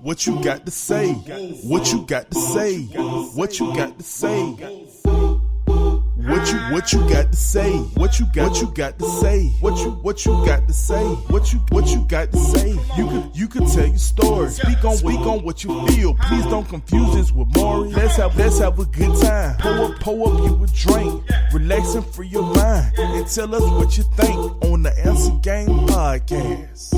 What you got to say? What you got to say? What you got to say? What you got to say? What you got to say? What you got to say? What you got to say? You can tell your story. Speak on what you feel. Please don't confuse this with Maury. Let's have a good time. Pour up you a drink. Relax and free your mind. And tell us what you think on the Answer Game Podcast.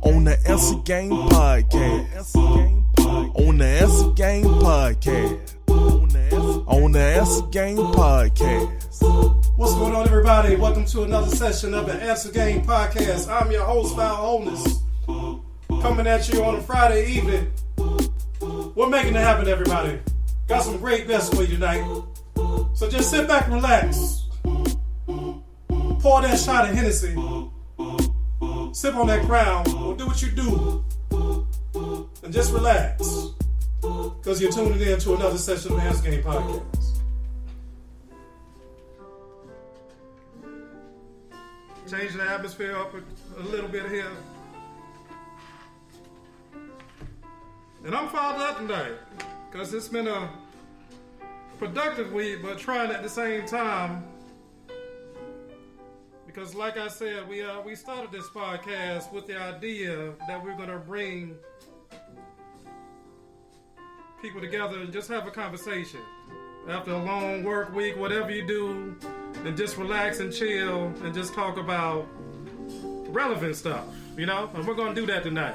On the Answer Game Podcast. On the Answer Game Podcast. On the Answer Game Podcast. What's going on, everybody? Welcome to another session of the Answer Game Podcast. I'm your host, Val Wholeness, coming at you on a Friday evening. We're making it happen, everybody. Got some great guests for you tonight. So just sit back and relax. Pour that shot of Hennessy. Sip on that crown, or do what you do. And just relax. Because you're tuning in to another session of the Answer Game Podcast. Changing the atmosphere up a little bit here. And I'm fired up tonight because it's been a productive week, but trying at the same time. Because like I said, we started this podcast with the idea that we're going to bring people together and just have a conversation. After a long work week, whatever you do, and just relax and chill and just talk about relevant stuff, you know? And we're going to do that tonight.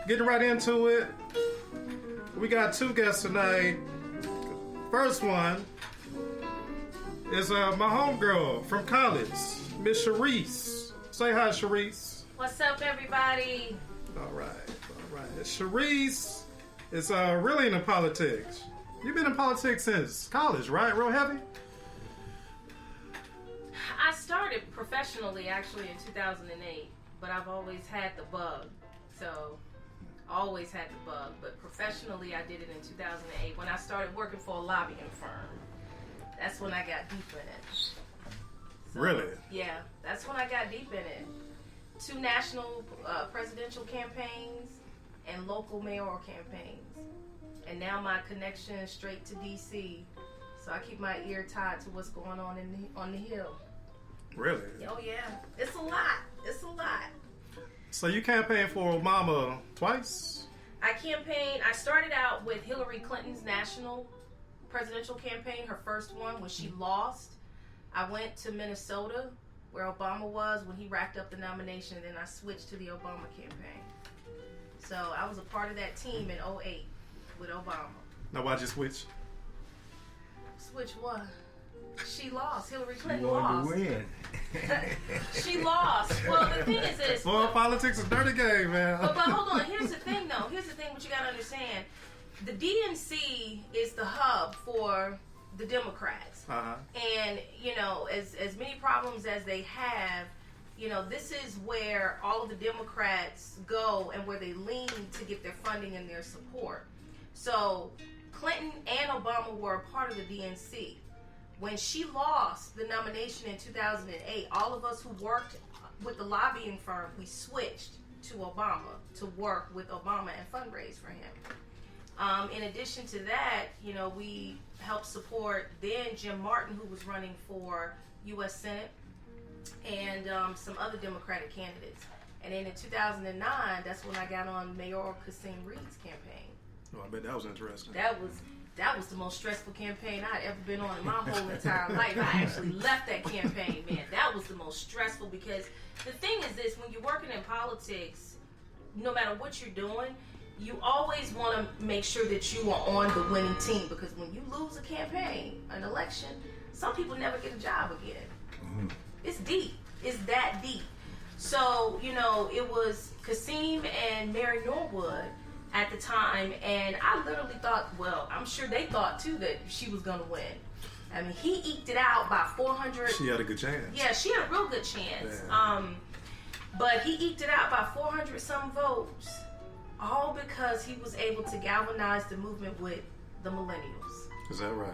Getting right into it, we got two guests tonight. First one is my homegirl from college, Miss Charisse. Say hi, Charisse. What's up, everybody? All right. Charisse is really into politics. You've been in politics since college, right? Real heavy? I started professionally actually in 2008, but I've always had the bug. So, always had the bug. But professionally, I did it in 2008 when I started working for a lobbying firm. That's when I got deep in it. So, really? Yeah, that's when I got deep in it. 2 national presidential campaigns and local mayoral campaigns. And now my connection is straight to D.C. So I keep my ear tied to what's going on on the Hill. Really? Oh, yeah. It's a lot. So you campaigned for Obama twice? I started out with Hillary Clinton's national presidential campaign, her first one, when she lost. I went to Minnesota, where Obama was, when he racked up the nomination, and then I switched to the Obama campaign. So I was a part of that team in 2008 with Obama. Now why'd you switch? Switch what? She lost. Hillary Clinton lost. To win. She lost. Well, the thing is this. Well, politics is a dirty game, man. But hold on. Here's the thing, though. What you got to understand. The DNC is the hub for the Democrats. Uh-huh. And, you know, as many problems as they have, you know, this is where all of the Democrats go and where they lean to get their funding and their support. So Clinton and Obama were a part of the DNC. When she lost the nomination in 2008, all of us who worked with the lobbying firm, we switched to Obama to work with Obama and fundraise for him. In addition to that, you know, we helped support then Jim Martin, who was running for U.S. Senate, and some other Democratic candidates. And then in 2009, that's when I got on Mayoral Kasim Reed's campaign. Oh, I bet that was interesting. That was the most stressful campaign I'd ever been on in my whole entire life. I actually left that campaign, man. That was the most stressful because the thing is this, when you're working in politics, no matter what you're doing, you always want to make sure that you are on the winning team, because when you lose a campaign, an election, some people never get a job again. Mm-hmm. It's deep. It's that deep. So, you know, it was Kasim and Mary Norwood at the time, and I literally thought, well, I'm sure they thought too that she was going to win. I mean, he eked it out by 400. She had a good chance. Yeah, she had a real good chance. Yeah. But he eked it out by 400 some votes, all because he was able to galvanize the movement with the millennials. Is that right?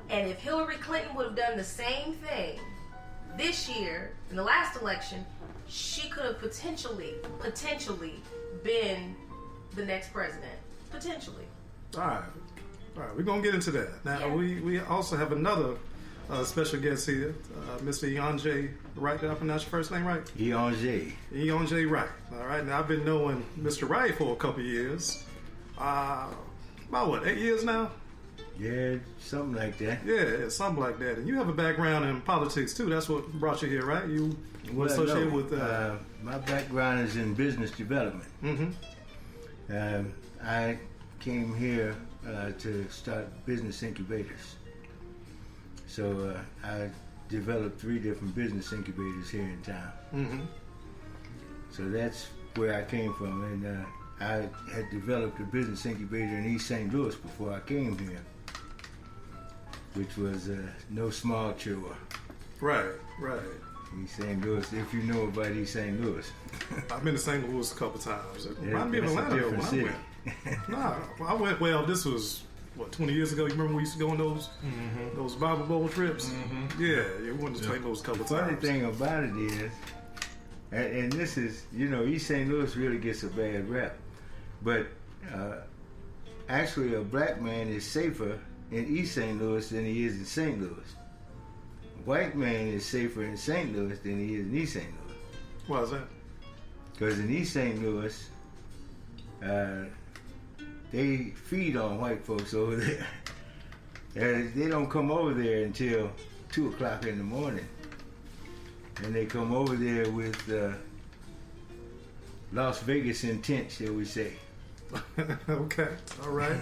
And if Hillary Clinton would have done the same thing this year, in the last election, she could have potentially been the next president, potentially. All right. We're gonna get into that. Now Yeah. we also have another special guest here, Mr. Ejonge Right. Did I pronounce your first name right? Ejonge Right. All right. Now I've been knowing Mr. Right for a couple years. About what, 8 years now? Yeah, something like that. Yeah, something like that. And you have a background in politics too. That's what brought you here, right? You were associated with. My background is in business development. Mm-hmm. I came here to start business incubators. So I developed 3 different business incubators here in town. Mm-hmm. So that's where I came from, and I had developed a business incubator in East St. Louis before I came here, which was no small chore. Right. East St. Louis, if you know about East St. Louis. I've been to St. Louis a couple times. It Yeah, reminded me of that's a Atlanta different when city. I went. Nah, I went. Well, this was what, 20 years ago. You remember when we used to go on those Bible Bowl trips? Yeah, we went to St. Louis a couple The funny times. thing about it is, and this is, East St. Louis really gets a bad rap, but actually a black man is safer in East St. Louis than he is in St. Louis. A white man is safer in St. Louis than he is in East St. Louis. Why is that? Because in East St. Louis, they feed on white folks over there. They don't come over there until 2 o'clock in the morning. And they come over there with Las Vegas intent, shall we say. Okay, all right.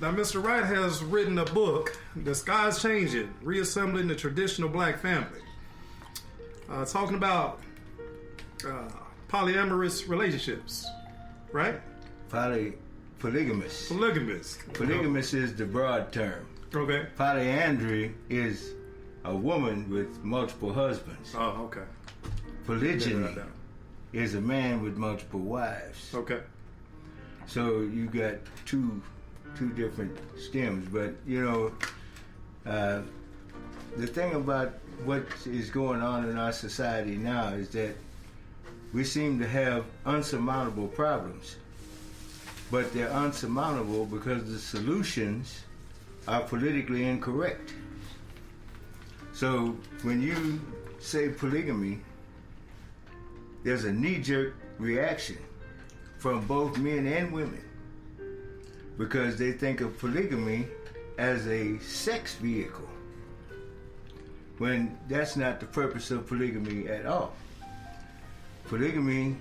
Now, Mr. Wright has written a book, The Sky's Changing, Reassembling the Traditional Black Family. Talking about polyamorous relationships, right? Polygamous. Polygamous. Polygamous is the broad term. Okay. Polyandry is a woman with multiple husbands. Oh, okay. Polygyny Yeah, is a man with multiple wives. okay. So you got two different stems. But the thing about what is going on in our society now is that we seem to have unsurmountable problems. But they're unsurmountable because the solutions are politically incorrect. So when you say polygamy, there's a knee-jerk reaction from both men and women because they think of polygamy as a sex vehicle when that's not the purpose of polygamy at all. Polygamy,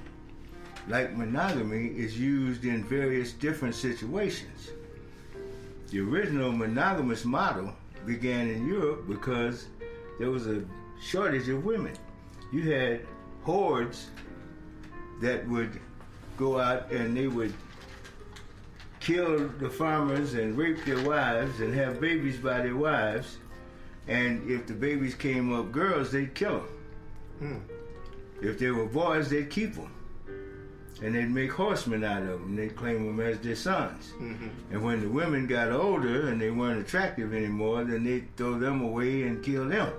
like monogamy, is used in various different situations. The original monogamous model began in Europe because there was a shortage of women. You had hordes that would go out and they would kill the farmers and rape their wives and have babies by their wives. And if the babies came up girls, they'd kill them. If they were boys, they'd keep them. And they'd make horsemen out of them. They'd claim them as their sons. And when the women got older and they weren't attractive anymore, then they'd throw them away and kill them.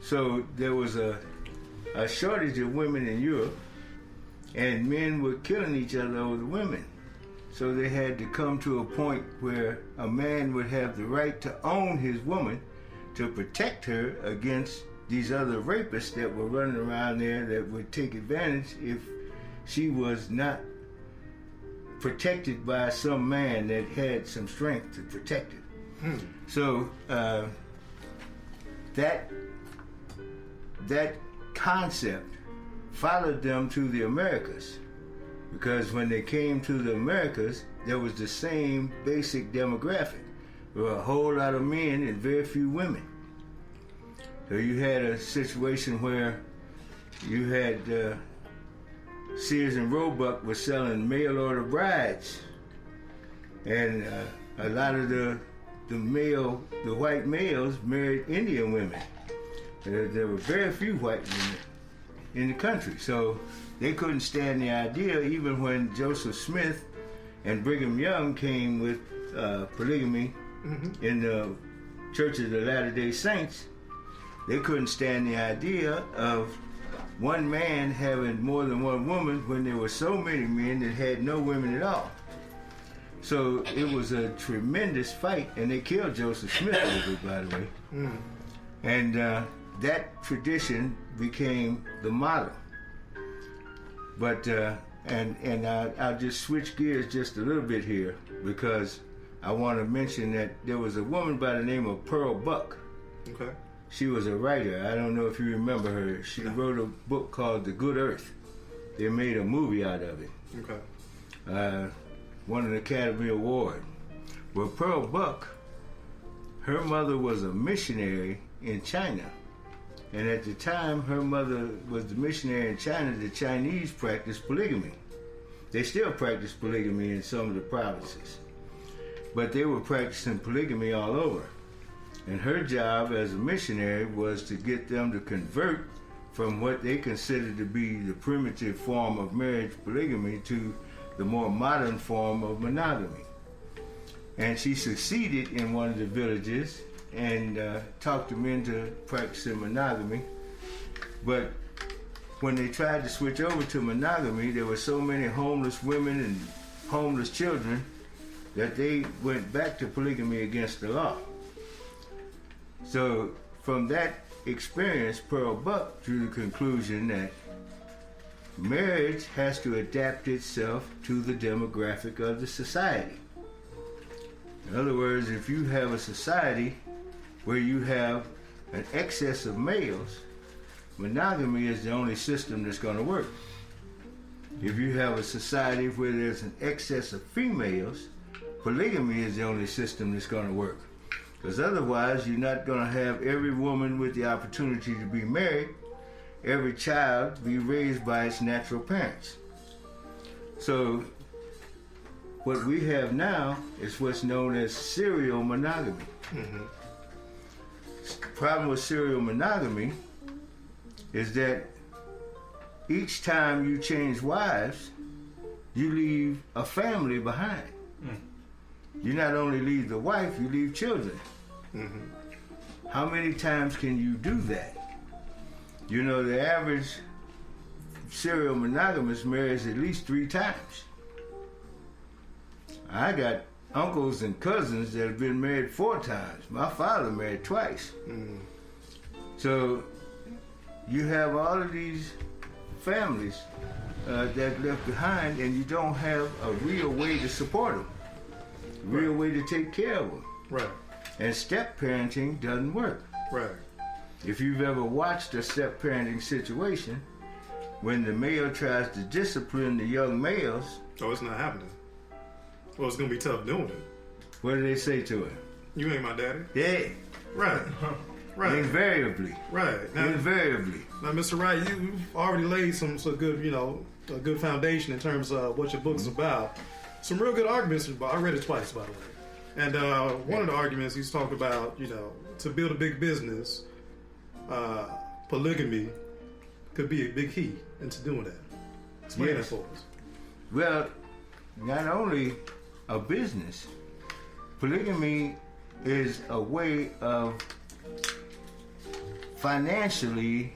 So there was a shortage of women in Europe, and men were killing each other over the women. So they had to come to a point where a man would have the right to own his woman to protect her against these other rapists that were running around there that would take advantage if she was not protected by some man that had some strength to protect her. So that concept followed them to the Americas, because when they came to the Americas, there was the same basic demographic. There were a whole lot of men and very few women. So you had a situation where you had Sears and Roebuck was selling mail order brides, and a lot of the white males married Indian women. There were very few white women in the country, so they couldn't stand the idea. Even when Joseph Smith and Brigham Young came with polygamy in the Church of the Latter-day Saints, they couldn't stand the idea of one man having more than one woman when there were so many men that had no women at all. So it was a tremendous fight, and they killed Joseph Smith over it, by the way. And that tradition became the model. But I'll just switch gears just a little bit here, because I want to mention that there was a woman by the name of Pearl Buck. Okay. She was a writer. I don't know if you remember her. She wrote a book called The Good Earth. They made a movie out of it. Okay. Won an Academy Award. Well, Pearl Buck, her mother was a missionary in China. And at the time her mother was the missionary in China, the Chinese practiced polygamy. They still practice polygamy in some of the provinces. But they were practicing polygamy all over. And her job as a missionary was to get them to convert from what they considered to be the primitive form of marriage polygamy to the more modern form of monogamy. And she succeeded in one of the villages and talked them into practicing monogamy. But when they tried to switch over to monogamy, there were so many homeless women and homeless children that they went back to polygamy against the law. So from that experience, Pearl Buck drew the conclusion that marriage has to adapt itself to the demographic of the society. In other words, if you have a society where you have an excess of males, monogamy is the only system that's going to work. If you have a society where there's an excess of females, polygamy is the only system that's going to work. Because otherwise, you're not going to have every woman with the opportunity to be married, every child be raised by its natural parents. So what we have now is what's known as serial monogamy. The problem with serial monogamy is that each time you change wives, you leave a family behind. You not only leave the wife, you leave children. How many times can you do that? You know, the average serial monogamous marries at least 3 times. I got uncles and cousins that have been married 4 times. My father married twice. So you have all of these families that left behind, and you don't have a real way to support them, a real way to take care of them. Right. And step parenting doesn't work. Right. If you've ever watched a step parenting situation, when the male tries to discipline the young males, Oh, it's not happening. Well, it's gonna be tough doing it. what do they say to him? You ain't my daddy. Yeah, Right. Right. invariably. Right. Now, Invariably. now, Mr. Wright, you've already laid some good, a good foundation in terms of what your book is about. Some real good arguments. I read it twice, by the way. And one of the arguments he's talked about, to build a big business, polygamy could be a big key into doing that. Explain that for us. Well, not only a business, polygamy is a way of financially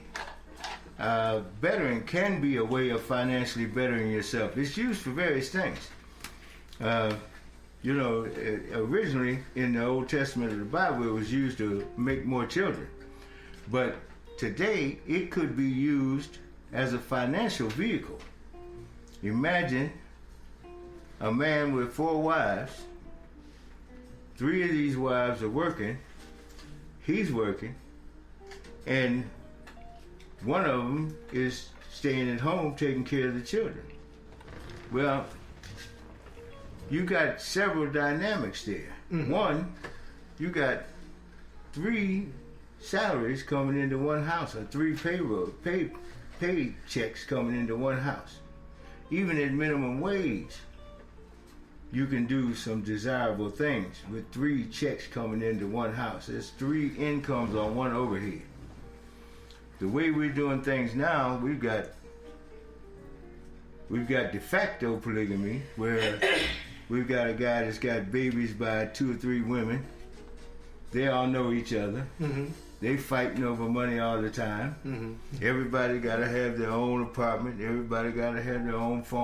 bettering, can be a way of financially bettering yourself. It's used for various things. Originally in the Old Testament of the Bible, it was used to make more children. But today, it could be used as a financial vehicle. Imagine a man with 4 wives. 3 of these wives are working. He's working. And one of them is staying at home taking care of the children. Well, you got several dynamics there. One, you got 3 salaries coming into one house, or 3 pay checks coming into one house. Even at minimum wage, you can do some desirable things with 3 checks coming into one house. There's 3 incomes on one overhead. The way we're doing things now, we've got de facto polygamy, where we've got a guy that's got babies by 2 or 3 women. They all know each other. They fighting over money all the time. Everybody got to have their own apartment. Everybody got to have their own phone.